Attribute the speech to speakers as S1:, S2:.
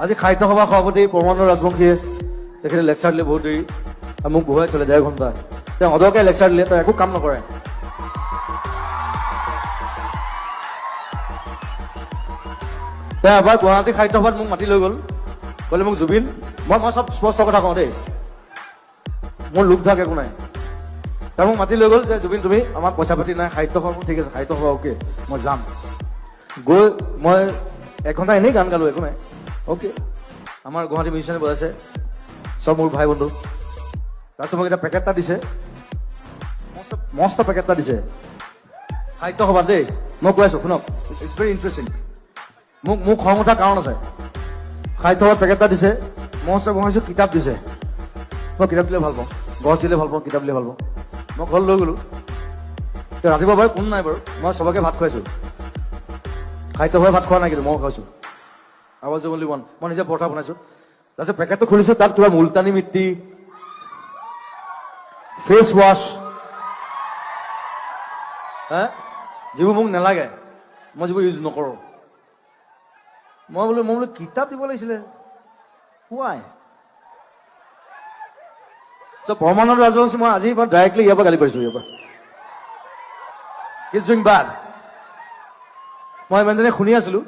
S1: আজি সাহিত্য সভা সভাপতি পৰমানন্দ ৰাজবংশীয়ে তেখেতে লেকচাৰ দিলে বহুত দেৰি আৰু মোক বহুৱাই চলে 1.5 ঘণ্টা তেওঁ অদৰকে লেকচাৰ দিলে তেওঁ একো কাম নকৰে তেওঁ এবাৰ গুৱাহাটী সাহিত্য সভাত মোক মাতি লৈ গ'ল ক'লে মোক জুবিন মই চব স্পষ্ট কথা কওঁ দেই মোৰ লোক ধাক একো নাই তেওঁ মোক মাতি লৈ গ'ল যে জুবিন তুমি আমাৰ পইচা পাতি নাই সাহিত্য সভা ঠিক আছে সাহিত্য সভা অ'কে মই যাম গৈ মই 1 ঘণ্টা এনেই গান গালোঁ একো নাই অ'কে আমাৰ গুৱাহাটী মিউজিচিয়ানে বজাইছে চব মোৰ ভাই বন্ধু তাৰপিছত মোক এটা পেকেট এটা দিছে মস্ত পেকেট এটা দিছে সাহিত্য সভাত দেই মই কৈ আছোঁ শুনক ইটছ ভেৰি ইণ্টাৰেষ্টিং মোক খং উঠাৰ কাৰণ আছে সাহিত্য সভাত পেকেট এটা দিছে মস্ত বহাইছোঁ কিতাপ দিছে মই কিতাপ দিলে ভাল পাওঁ গছ দিলে ভাল পাওঁ কিতাপ দিলে ভাল পাওঁ মই ঘৰত লৈ গ'লোঁ ৰাতিপুৱা বাৰু কোনো নাই বাৰু মই চবকে ভাত খুৱাইছোঁ সাহিত্য সভাত ভাত খোৱা নাই কিন্তু মই খুৱাইছোঁ আৱাজ অনলি ওৱান মই নিজে পৰঠা বনাইছোঁ তাৰপিছত পেকেটটো খুলিছোঁ তাত কিবা মুলতানী মিট্টি ফেচ ৱাছ হা যিবোৰ মোক নালাগে মই যিবোৰ ইউজ নকৰোঁ মই বোলো কিতাপ দিব লাগিছিলে হোৱাই পৰমানন্দ ৰাজবংশী মই আজি ডাইৰেক্টলি ইয়াৰ পৰা গালি পাৰিছোঁ ইয়াৰ পৰা ইজ ডুইং বেড মই ইমান দিনে শুনি আছিলোঁ